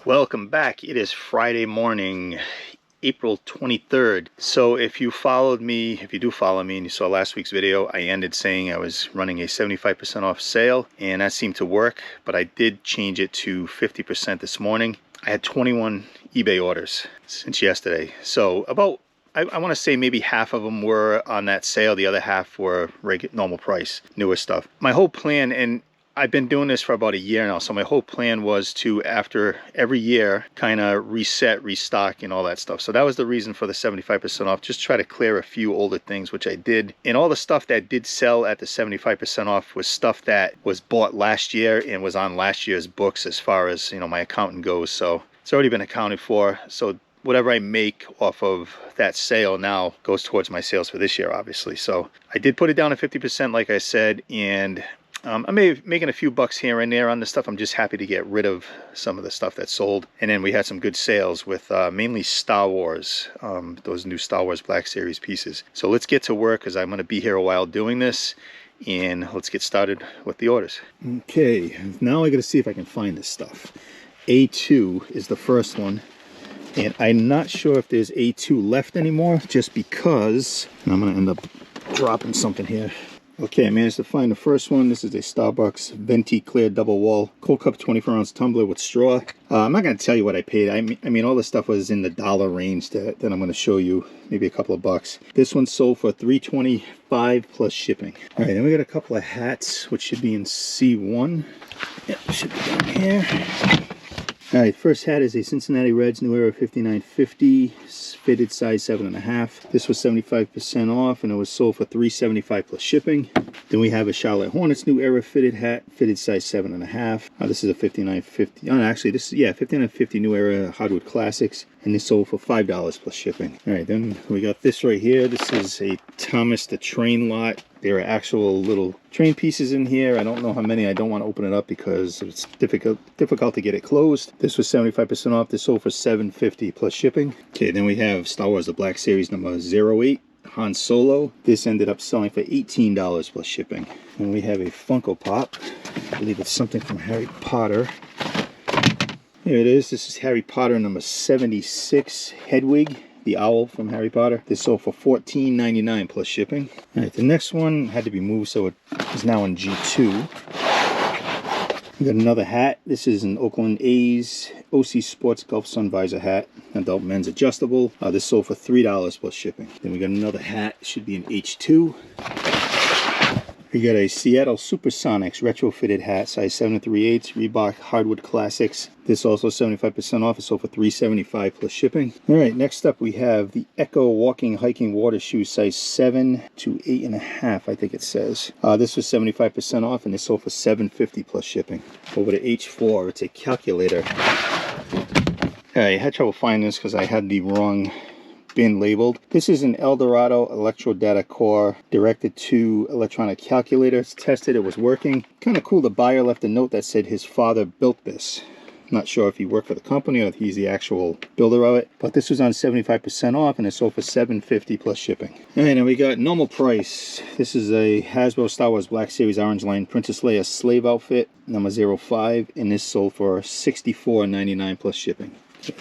Welcome back. It is Friday morning, April 23rd. So if you followed me, if you do follow me and you saw last week's video, I ended saying I was running a 75% off sale, and that seemed to work, but I did change it to 50% this morning. I had 21 eBay orders since yesterday. So about, I want to say maybe half of them were on that sale. The other half were normal price, newer stuff. My whole plan, and I've been doing this for about a year now, so my whole plan was to, after every year, kind of reset, restock, and all that stuff. So that was the reason for the 75% off, just try to clear a few older things, which I did. And all the stuff that did sell at the 75% off was stuff that was bought last year and was on last year's books as far as, you know, my accountant goes. So it's already been accounted for. So whatever I make off of that sale now goes towards my sales for this year, obviously. So I did put it down to 50%, like I said, and I may be making a few bucks here and there on this stuff. I'm just happy to get rid of some of the stuff that sold. And then we had some good sales with mainly Star Wars, those new Star Wars Black Series pieces. So let's get to work, because I'm going to be here a while doing this. And let's get started with the orders. Okay, now I got to see if I can find this stuff. A2 is the first one. And I'm not sure if there's A2 left anymore, just because I'm going to end up dropping something here. Okay, I managed to find the first one. This is a Starbucks Venti Clear Double Wall Cold Cup 24-ounce tumbler with straw. I'm not going to tell you what I paid. I mean, all this stuff was in the dollar range that I'm going to show you, maybe a couple of bucks. This one sold for $3.25 plus shipping. All right, then we got a couple of hats, which should be in C1. Yep, should be down here. All right, first hat is a Cincinnati Reds New Era 5950, fitted size 7.5. This was 75% off, and it was sold for $3.75 plus shipping. Then we have a Charlotte Hornets New Era fitted hat, fitted size 7.5. This is a 5950. Oh, actually, this is, yeah, 5950 New Era Hardwood Classics, and this sold for $5 plus shipping. All right, then we got this right here. This is a Thomas the Train lot. There are actual little train pieces in here. I don't know how many. I don't want to open it up because it's difficult to get it closed. This was 75% off. This sold for $7.50 plus shipping. Okay, then we have Star Wars The Black Series number 08. Han Solo. This ended up selling for $18 plus shipping. And we have a Funko Pop. I believe it's something from Harry Potter. Here it is. This is Harry Potter number 76, Hedwig, the owl from Harry Potter. This sold for $14.99 plus shipping. All right, the next one had to be moved, so it is now in G2. We got another hat. This is an Oakland A's OC Sports Golf Sun Visor hat, adult men's adjustable. This sold for $3 plus shipping. Then we got another hat. It should be in H2. We got a Seattle Supersonics retrofitted hat, size 7 3/8, Reebok Hardwood Classics. This also 75% off. It sold for $3.75 plus shipping. All right, next up we have the Echo Walking Hiking Water Shoes, size 7 to 8.5, I think it says. This was 75% off, and this sold for $7.50 plus shipping. Over to H4, it's a calculator. All right, I had trouble finding this because I had the wrong bin labeled. This is an Eldorado Electro Data Core directed to electronic calculator. It's tested, it was working. Kind of cool, the buyer left a note that said his father built this. Not sure if he worked for the company or if he's the actual builder of it, but this was on 75% off, and it sold for $7.50 plus shipping. All right, and we got normal price. This is a Hasbro Star Wars Black Series Orange Line Princess Leia slave outfit number 05, and this sold for $64.99 plus shipping.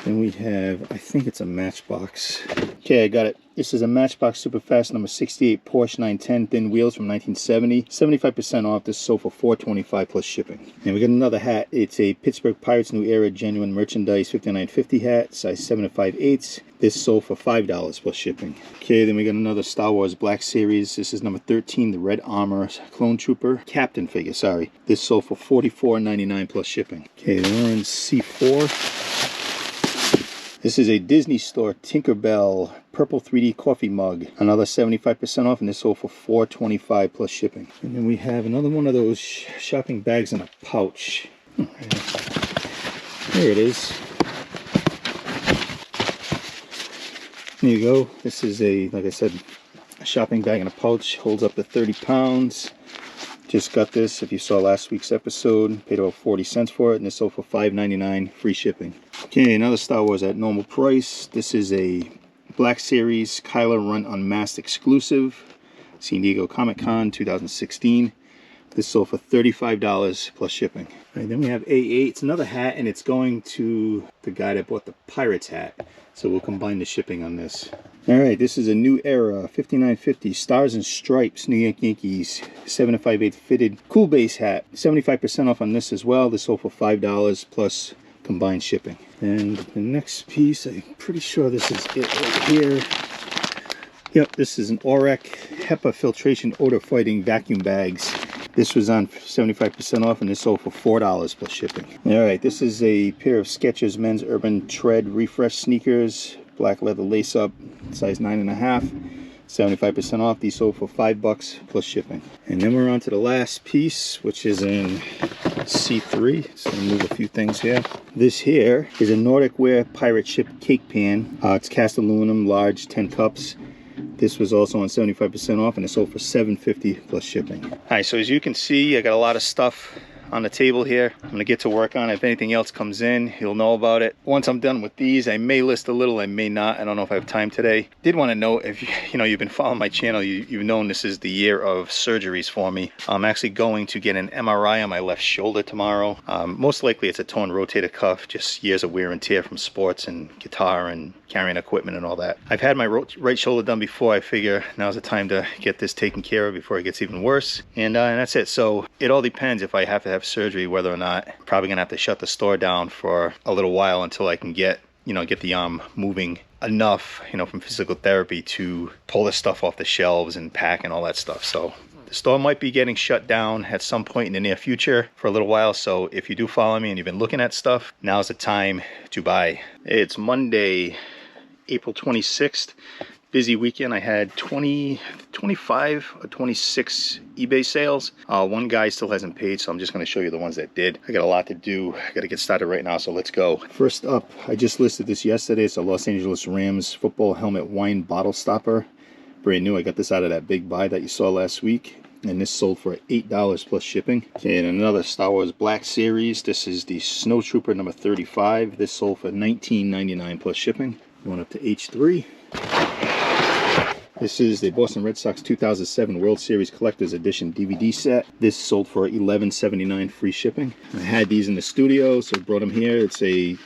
Then we have, I think it's a Matchbox. Okay, I got it. This is a Matchbox Superfast number 68 Porsche 910 thin wheels from 1970. 75% off. This sold for $4.25 plus shipping. And we got another hat. It's a Pittsburgh Pirates New Era Genuine Merchandise 5950 hat, size 7 5/8. This sold for $5 plus shipping. Okay, then we got another Star Wars Black Series. This is number 13, the Red Armor Clone Trooper Captain figure. Sorry. This sold for $44.99 plus shipping. Okay, then we're in C4. This is a Disney Store Tinkerbell Purple 3D Coffee Mug. Another 75% off, and this sold for $4.25 plus shipping. And then we have another one of those shopping bags in a pouch. There it is. There you go. This is a, like I said, a shopping bag in a pouch. Holds up to 30 pounds. Just got this, if you saw last week's episode, paid about 40 cents for it, and this sold for $5.99, free shipping. Okay, another Star Wars at normal price. This is a Black Series Kylo Ren Unmasked exclusive, San Diego Comic Con 2016. This sold for $35 plus shipping. All right, then we have A8. It's another hat, and it's going to the guy that bought the Pirates hat. So we'll combine the shipping on this. All right, this is a New Era 5950 Stars and Stripes New York Yankees 7 5/8 fitted cool base hat. 75% off on this as well. This sold for $5 plus combined shipping. And the next piece, I'm pretty sure this is it right here. Yep, this is an Orec HEPA filtration odor fighting vacuum bags. This was on 75% off, and this sold for $4 plus shipping. All right, this is a pair of Skechers men's Urban Tread Refresh sneakers, black leather lace up, size 9.5, 75% off. These sold for $5 plus shipping. And then we're on to the last piece, which is in C3. Just gonna move a few things here. This here is a Nordic Wear Pirate Ship cake pan. It's cast aluminum, large, 10 cups. This was also on 75% off, and it sold for $7.50 plus shipping. All right, so as you can see, I got a lot of stuff on the table here. I'm gonna get to work on it. If anything else comes in, you'll know about it. Once I'm done with these, I may list a little, I may not. I don't know if I have time today. Did want to note, if you've been following my channel, you've known this is the year of surgeries for me. I'm actually going to get an MRI on my left shoulder tomorrow. Most likely it's a torn rotator cuff, just years of wear and tear from sports and guitar and carrying equipment and all that. I've had my right shoulder done before. I figure now's the time to get this taken care of before it gets even worse. And that's it. So it all depends if I have to have surgery, whether or not. I'm probably gonna have to shut the store down for a little while until I can get the arm moving enough, from physical therapy to pull this stuff off the shelves and pack and all that stuff. So the store might be getting shut down at some point in the near future for a little while. So if you do follow me and you've been looking at stuff, now's the time to buy. It's Monday, April 26th. Busy weekend. I had 25 or 26 eBay sales. One guy still hasn't paid, so I'm just going to show you the ones that did. I got a lot to do. I got to get started right now, so let's go. First up, I just listed this yesterday. It's a Los Angeles Rams football helmet wine bottle stopper. Brand new. I got this out of that big buy that you saw last week, and this sold for $8 plus shipping. Okay, and another Star Wars Black Series. This is the Snowtrooper number 35. This sold for $19.99 plus shipping. Going up to H3. This is the Boston Red Sox 2007 World Series Collector's Edition DVD set. This sold for $11.79 free shipping. I had these in the studio, so I brought them here. It's a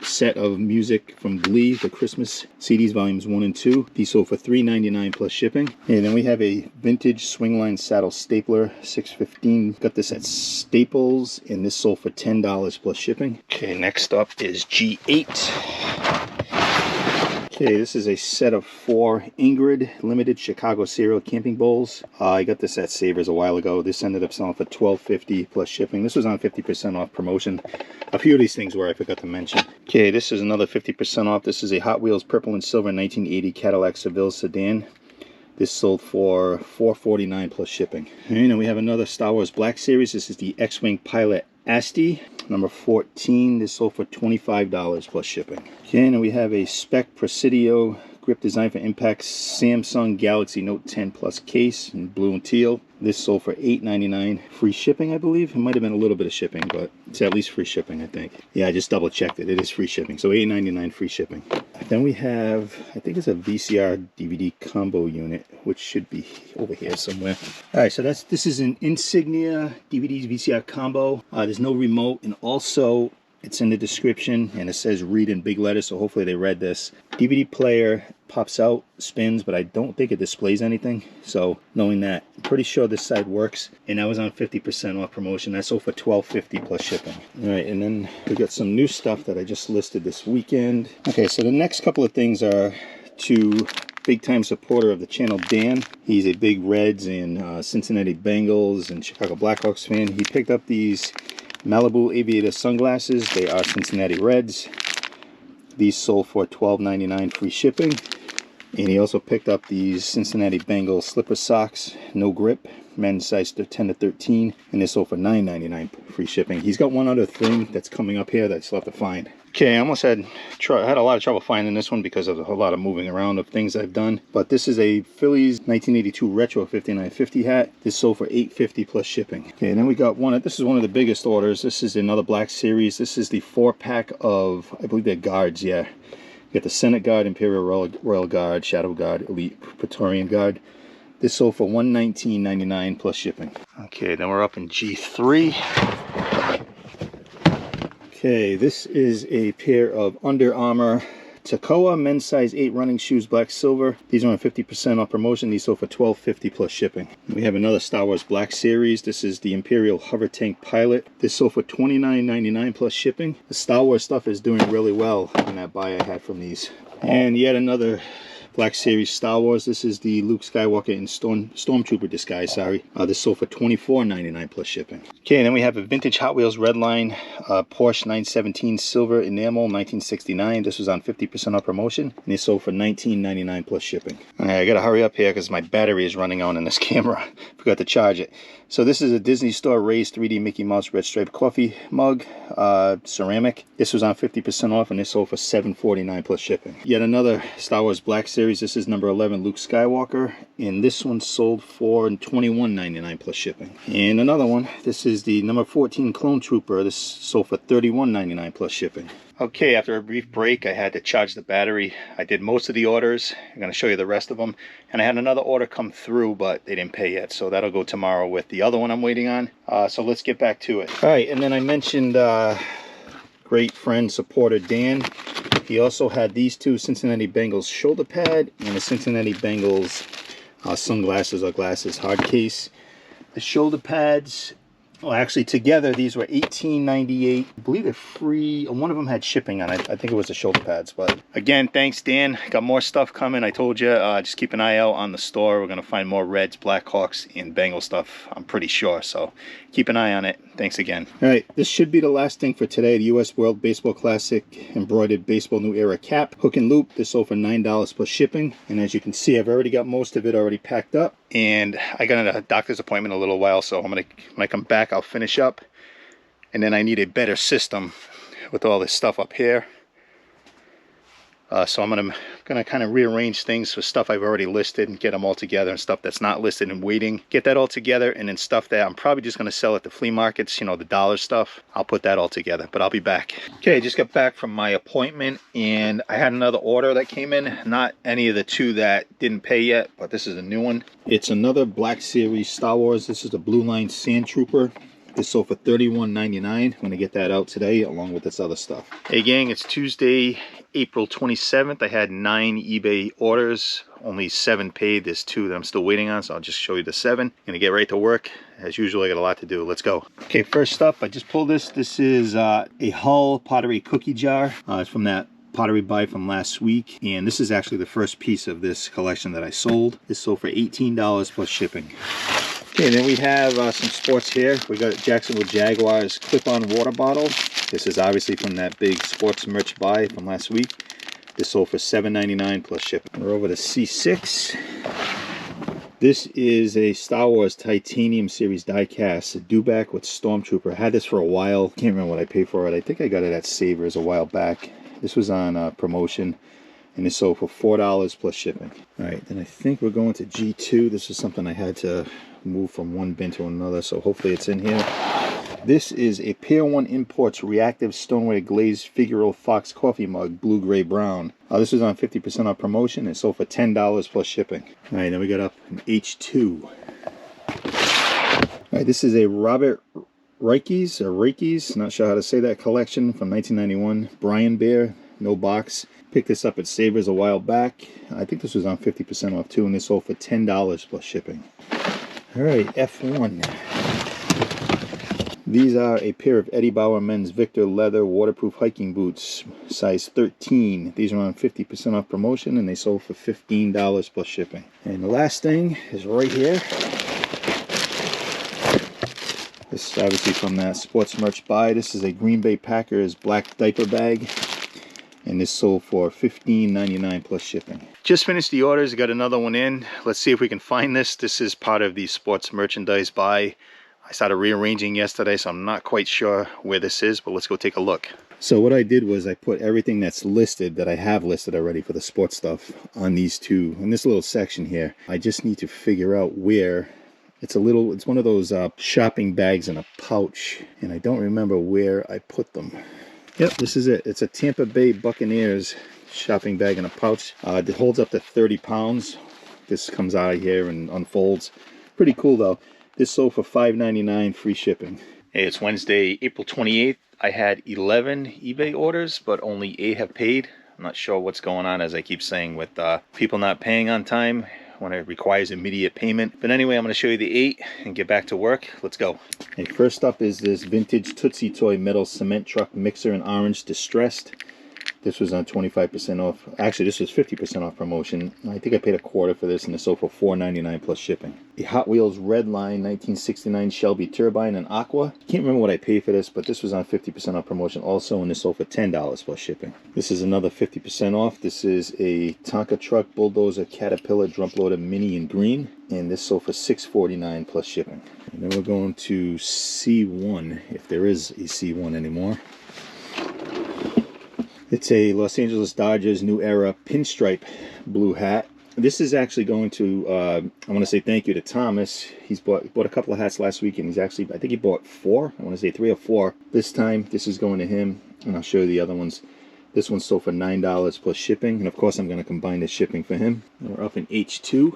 set of music from Glee, the Christmas CDs, volumes 1 and 2. These sold for $3.99 plus shipping. And then we have a vintage Swingline saddle stapler, 615. Got this at Staples, and this sold for $10 plus shipping. Okay, next up is G8. Okay, this is a set of 4 Ingrid limited Chicago cereal camping bowls. I got this at Savers a while ago. This ended up selling for $12.50 plus shipping. This was on 50% off promotion. A few of these things were, I forgot to mention. Okay, this is another 50% off. This is a Hot Wheels purple and silver 1980 Cadillac Seville sedan. This sold for $4.49 plus shipping. And we have another Star Wars Black Series. This is the X-Wing Pilot Asti, number 14. This sold for $25 plus shipping. Okay, and we have a Spec Presidio grip design for impact Samsung Galaxy Note 10 Plus case in blue and teal. This sold for $8.99 free shipping, I believe. It might have been a little bit of shipping, but it's at least free shipping, I think. Yeah, I just double checked it. It is free shipping, so $8.99 free shipping. Then we have, I think it's a VCR DVD combo unit, which should be over here somewhere. All right, so this is an Insignia DVD VCR combo. There's no remote, and also it's in the description, and it says read in big letters, so hopefully they read this. DVD player pops out, spins, but I don't think it displays anything. So knowing that, I'm pretty sure this side works, and I was on 50% off promotion. That's sold for $12.50 plus shipping. All right, and then we got some new stuff that I just listed this weekend. Okay, so the next couple of things are to big-time supporter of the channel, Dan. He's a big Reds and Cincinnati Bengals and Chicago Blackhawks fan. He picked up these Malibu Aviator sunglasses. They are Cincinnati Reds. These sold for $12.99 free shipping. And he also picked up these Cincinnati Bengals slipper socks, no grip, men's size 10 to 13, and they sold for $9.99 free shipping. He's got one other thing that's coming up here that I still have to find. Okay, I almost had a lot of trouble finding this one because of a lot of moving around of things I've done. But this is a Phillies 1982 Retro 5950 hat. This sold for $8.50 plus shipping. Okay, and then we got this is one of the biggest orders. This is another Black Series. This is the 4-pack of, I believe they're guards, yeah. You got the Senate Guard, Imperial Royal Guard, Shadow Guard, Elite Praetorian Guard. This sold for $119.99 plus shipping. Okay, then we're up in G3. Okay, this is a pair of Under Armour Tacoa men's size 8 running shoes, black silver. These are on 50% off promotion. These sold for $12.50 plus shipping. We have another Star Wars Black Series. This is the Imperial Hover Tank Pilot. This sold for $29.99 plus shipping. The Star Wars stuff is doing really well in that buy I had from these. And yet another Black Series Star Wars. This is the Luke Skywalker in Stormtrooper disguise, sorry. This sold for $24.99 plus shipping. Okay, and then we have a vintage Hot Wheels Redline Porsche 917 Silver Enamel 1969. This was on 50% off promotion, and it sold for $19.99 plus shipping. All right, I gotta hurry up here because my battery is running out in this camera. Forgot to charge it. So this is a Disney Store raised 3D Mickey Mouse red striped coffee mug, ceramic. This was on 50% off, and this sold for $7.49 plus shipping. Yet another Star Wars Black Series. This is number 11 Luke Skywalker, and this one sold for $21.99 plus shipping. And another one, this is the number 14 Clone Trooper. This sold for $31.99 plus shipping. Okay, after a brief break, I had to charge the battery. I did most of the orders. I'm going to show you the rest of them. And I had another order come through, but they didn't pay yet. So that'll go tomorrow with the other one I'm waiting on. So let's get back to it. All right, and then I mentioned great friend, supporter Dan. He also had these two Cincinnati Bengals shoulder pad and the Cincinnati Bengals sunglasses or glasses hard case. The shoulder pads, well, actually together these were $18.98. I believe they're free. One of them had shipping on it. I think it was the shoulder pads. But again, thanks Dan. Got more stuff coming. I told you, just keep an eye out on the store. We're gonna find more Reds, Blackhawks, and Bengal stuff, I'm pretty sure. So keep an eye on it. Thanks again. All right, this should be the last thing for today. The U.S. World Baseball Classic embroidered baseball new era cap, hook and loop. This sold for $9 plus shipping. And as you can see, I've already got most of it already packed up. And I got a doctor's appointment in a little while, so when I come back, I'll finish up. And then I need a better system with all this stuff up here. So I'm gonna kind of rearrange things for stuff I've already listed and get them all together, and stuff that's not listed and waiting. Get that all together, and then stuff that I'm probably just gonna sell at the flea markets, you know, the dollar stuff. I'll put that all together, but I'll be back. Okay, I just got back from my appointment, and I had another order that came in. Not any of the two that didn't pay yet, but this is a new one. It's another Black Series Star Wars. This is the Blue Line Sand Trooper. This sold for $31.99. I'm going to get that out today along with this other stuff. Hey gang, it's Tuesday, April 27th. I had 9 eBay orders. Only 7 paid. There's 2 that I'm still waiting on, so I'll just show you the 7. Going to get right to work. As usual, I got a lot to do. Let's go. Okay, first up, I just pulled this. This is a Hull pottery cookie jar. It's from that pottery buy from last week, and this is actually the first piece of this collection that I sold. This sold for $18 plus shipping. Okay, and then we have some sports here. We got Jacksonville Jaguars clip-on water bottle. This is obviously from that big sports merch buy from last week. This sold for $7.99 plus shipping. We're over to C6. This is a Star Wars Titanium Series die-cast, a Dewback with Stormtrooper. I had this for a while. Can't remember what I paid for it. I think I got it at Savers a while back. This was on promotion, and this sold for $4 plus shipping. All right, then I think we're going to G2. This is something I had to move from one bin to another, so hopefully it's in here. This is a Pier 1 Imports reactive stoneware glazed figural fox coffee mug, blue, gray, brown. This is on 50% off promotion. It sold for $10 plus shipping. All right, then we got up an H2. All right, this is a Robert Rakes, not sure how to say that, collection from 1991. Brian Bear, no box. Picked this up at Savers a while back. I think this was on 50% off too, and this sold for $10 plus shipping. All right, F1. These are a pair of Eddie Bauer men's Victor leather waterproof hiking boots, size 13. These are on 50% off promotion, and they sold for $15 plus shipping. And the last thing is right here. This is obviously from that sports merch buy. This is a Green Bay Packers black diaper bag, and this sold for $15.99 plus shipping. Just finished the orders, got another one in. Let's see if we can find this. This is part of the sports merchandise buy. I started rearranging yesterday, so I'm not quite sure where this is, but let's go take a look. So what I did was I put everything that's listed, that I have listed already for the sports stuff, on these two, in this little section here. I just need to figure out where. It's one of those shopping bags in a pouch, and I don't remember where I put them. Yep, this is it. It's a Tampa Bay Buccaneers shopping bag in a pouch. It holds up to 30 pounds. this comes out of here and unfolds. Pretty cool though. This sold for $5.99, free shipping. Hey, it's Wednesday, April 28th. I had 11 eBay orders, but only 8 have paid. I'm not sure what's going on, as I keep saying, with people not paying on time when it requires immediate payment. But anyway, I'm going to show you the 8 and get back to work. Let's go. Okay, first up is this vintage Tootsie Toy metal cement truck mixer in orange distressed. This was on 25% off. Actually, this was 50% off promotion. I think I paid a quarter for this, and it sold for $4.99 plus shipping. The Hot Wheels Redline 1969 Shelby Turbine in Aqua. Can't remember what I paid for this, but this was on 50% off promotion also, and this sold for $10 plus shipping. This is another 50% off. This is a Tonka Truck Bulldozer Caterpillar Drum Loader Mini in green, and this sold for $6.49 plus shipping. And then we're going to C1, if there is a C1 anymore. It's a Los Angeles Dodgers New Era pinstripe blue hat. This is actually going to, I want to say thank you to Thomas. He's bought a couple of hats last week, and he's actually, I think he bought 4. I want to say 3 or 4. This time, this is going to him, and I'll show you the other ones. This one sold for $9 plus shipping, and of course I'm going to combine the shipping for him. We're up in H2.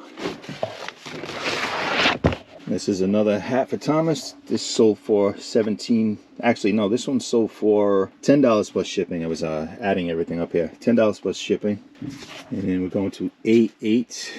This is another hat for Thomas. This sold for $17. Actually, no, this one sold for $10 plus shipping. I was adding everything up here. $10 plus shipping. And then we're going to A8.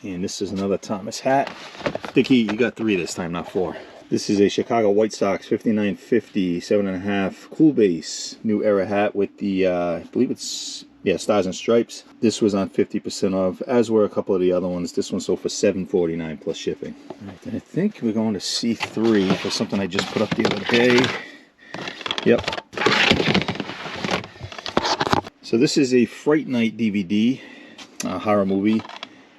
And this is another Thomas hat. I think you got 3 this time, not 4. This is a Chicago White Sox 5950 7.5 Cool Base New Era hat with the, I believe it's, yeah, Stars and Stripes. This was on 50% off, as were a couple of the other ones. This one sold for $7.49 plus shipping. All right, I think we're going to C3 for something I just put up the other day. Yep. So this is a Fright Night DVD, horror movie.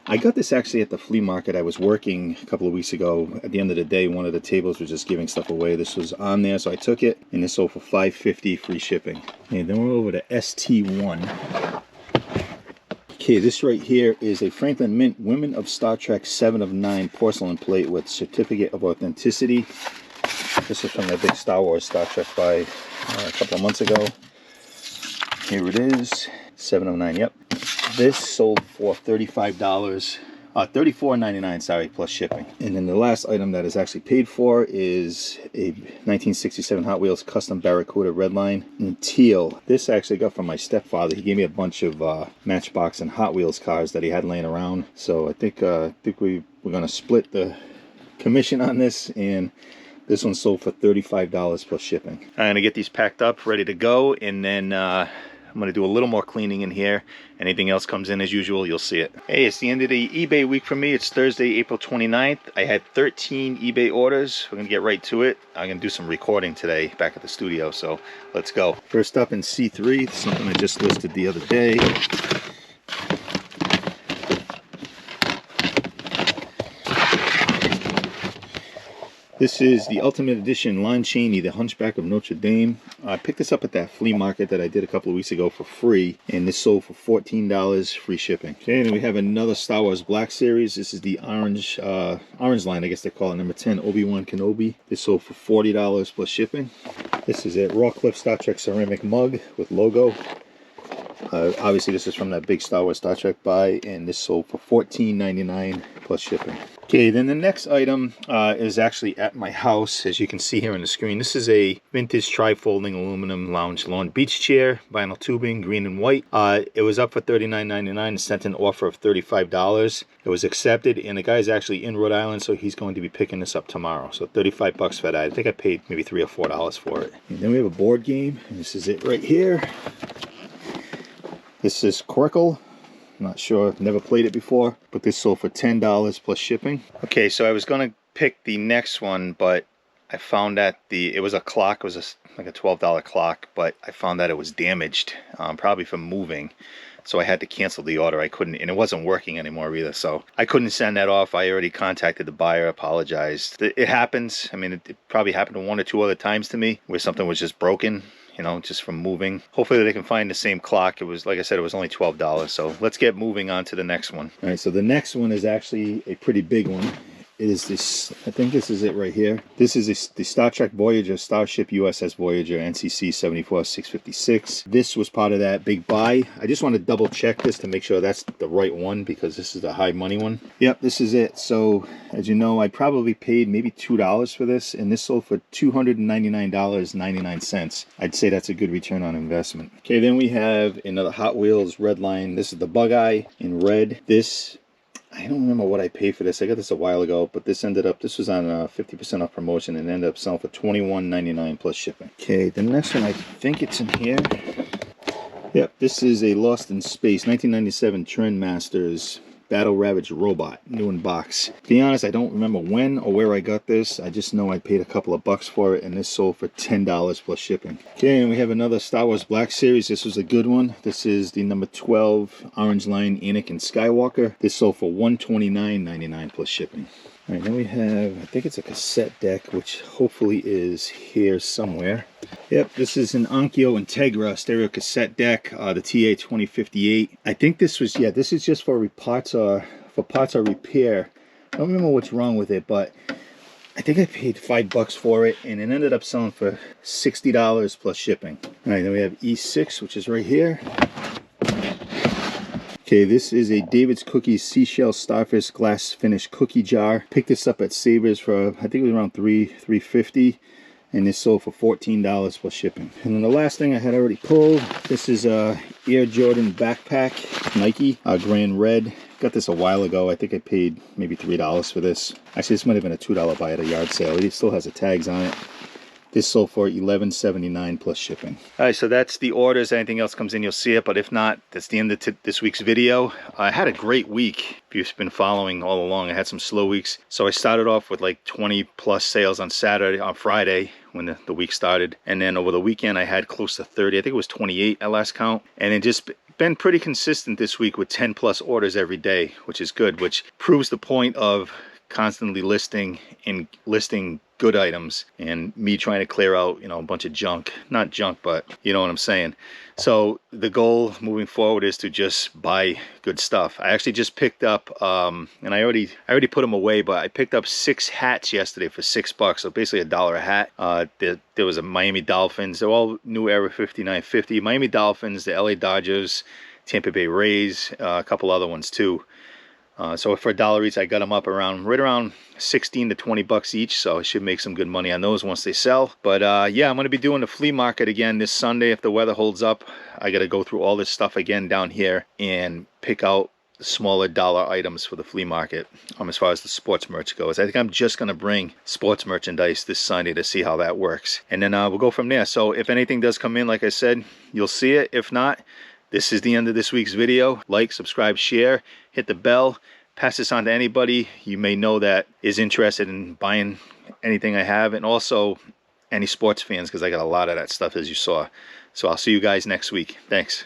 I got this actually at the flea market. I was working a couple of weeks ago. At the end of the day, one of the tables was just giving stuff away. This was on there, so I took it, and this sold for $5.50, free shipping. And then we're over to ST1. Okay, this right here is a Franklin Mint Women of Star Trek 7 of 9 porcelain plate with certificate of authenticity. This is from the big Star Wars Star Trek buy a couple of months ago. Here it is, 7 of 9, yep. This sold for $34.99, sorry, plus shipping. And then the last item that is actually paid for is a 1967 Hot Wheels Custom Barracuda Redline in teal. This I actually got from my stepfather. He gave me a bunch of Matchbox and Hot Wheels cars that he had laying around. So I think we're going to split the commission on this, and this one sold for $35 plus shipping. I'm going to get these packed up, ready to go, and then I'm going to do a little more cleaning in here. Anything else comes in as usual, you'll see it. Hey, it's the end of the eBay week for me. It's Thursday, April 29th. I had 13 eBay orders. We're going to get right to it. I'm going to do some recording today back at the studio, so let's go. First up in C3, something I just listed the other day. This is the Ultimate Edition Lon Chaney, the Hunchback of Notre Dame. I picked this up at that flea market that I did a couple of weeks ago for free, and this sold for $14, free shipping. Okay, and we have another Star Wars Black Series. This is the orange line, I guess they call it, number 10, Obi-Wan Kenobi. This sold for $40 plus shipping. This is a Rawcliffe Star Trek ceramic mug with logo. Obviously, this is from that big Star Wars Star Trek buy, and this sold for $14.99 plus shipping. Okay, then the next item is actually at my house, as you can see here on the screen. This is a vintage tri-folding aluminum lounge lawn beach chair, vinyl tubing, green and white. It was up for $39.99 and sent an offer of $35. It was accepted, and the guy's actually in Rhode Island, so he's going to be picking this up tomorrow. So $35 for that. I think I paid maybe $3 or $4 for it. And then we have a board game, and this is it right here. This is Quirkle. Not sure, never played it before, but this sold for $10 plus shipping. Okay, so I was gonna pick the next one, but I found that it was a clock. It was like a $12 clock, but I found that it was damaged, probably from moving. So I had to cancel the order. I couldn't, and it wasn't working anymore either. So I couldn't send that off. I already contacted the buyer, apologized. It happens. I mean, it probably happened 1 or 2 other times to me where something was just broken, you know, just from moving. Hopefully they can find the same clock. It was, like I said, it was only $12. So let's get moving on to the next one. All right, so the next one is actually a pretty big one. It is this, I think this is it right here. This is the Star Trek Voyager, Starship USS Voyager, NCC 74-656. This was part of that big buy. I just want to double check this to make sure that's the right one, because this is the high money one. Yep, this is it. So as you know, I probably paid maybe $2 for this, and this sold for $299.99. I'd say that's a good return on investment. Okay, then we have another Hot Wheels red line. This is the Bug-Eye in red. This, I don't remember what I paid for this. I got this a while ago, but this was on a 50% off promotion and ended up selling for $21.99 plus shipping. Okay, the next one, I think it's in here. Yep, this is a Lost in Space 1997 Trendmasters Battle Ravaged Robot, new in box. To be honest, I don't remember when or where I got this. I just know I paid a couple of bucks for it, and this sold for $10 plus shipping. Okay, and we have another Star Wars Black Series. This was a good one. This is the number 12 Orange Line Anakin Skywalker. This sold for $129.99 plus shipping. All right, then we have, I think it's a cassette deck, which hopefully is here somewhere. Yep, this is an Onkyo Integra stereo cassette deck, the TA2058. I think this was, yeah, this is just for parts or repair. I don't remember what's wrong with it, but I think I paid $5 for it, and it ended up selling for $60 plus shipping. All right, then we have E6, which is right here. Okay, this is a David's Cookies Seashell Starfish glass finish cookie jar. Picked this up at Savers for, I think it was around $3.50, and this sold for $14 plus shipping. And then the last thing I had already pulled, this is a Air Jordan backpack, Nike, Grand Red. Got this a while ago. I think I paid maybe $3 for this. Actually, this might have been a $2 buy at a yard sale. It still has the tags on it. This sold for $11.79 plus shipping. All right, so that's the orders. Anything else comes in, you'll see it. But if not, that's the end of this week's video. I had a great week. If you've been following all along, I had some slow weeks. So I started off with like 20 plus sales on Friday when the week started. And then over the weekend, I had close to 30. I think it was 28 at last count. And it just been pretty consistent this week with 10 plus orders every day, which is good, which proves the point of constantly listing good items and me trying to clear out, you know, a bunch of junk. Not junk, but you know what I'm saying. So the goal moving forward is to just buy good stuff. I actually just picked up and I already put them away, but I picked up 6 hats yesterday for $6, so basically $1 a hat. There was a Miami Dolphins. They're all new era 5950. Miami Dolphins, the LA Dodgers, Tampa Bay Rays, a couple other ones too. So for $1 each, I got them up right around 16 to 20 bucks each, so I should make some good money on those once they sell. But yeah, I'm going to be doing the flea market again this Sunday if the weather holds up. I got to go through all this stuff again down here and pick out the smaller dollar items for the flea market as far as the sports merch goes. I think I'm just going to bring sports merchandise this Sunday to see how that works, and then we'll go from there. So if anything does come in, like I said, you'll see it. If not, this is the end of this week's video. Like, subscribe, share, hit the bell, pass this on to anybody you may know that is interested in buying anything I have, and also any sports fans, because I got a lot of that stuff, as you saw. So I'll see you guys next week. Thanks.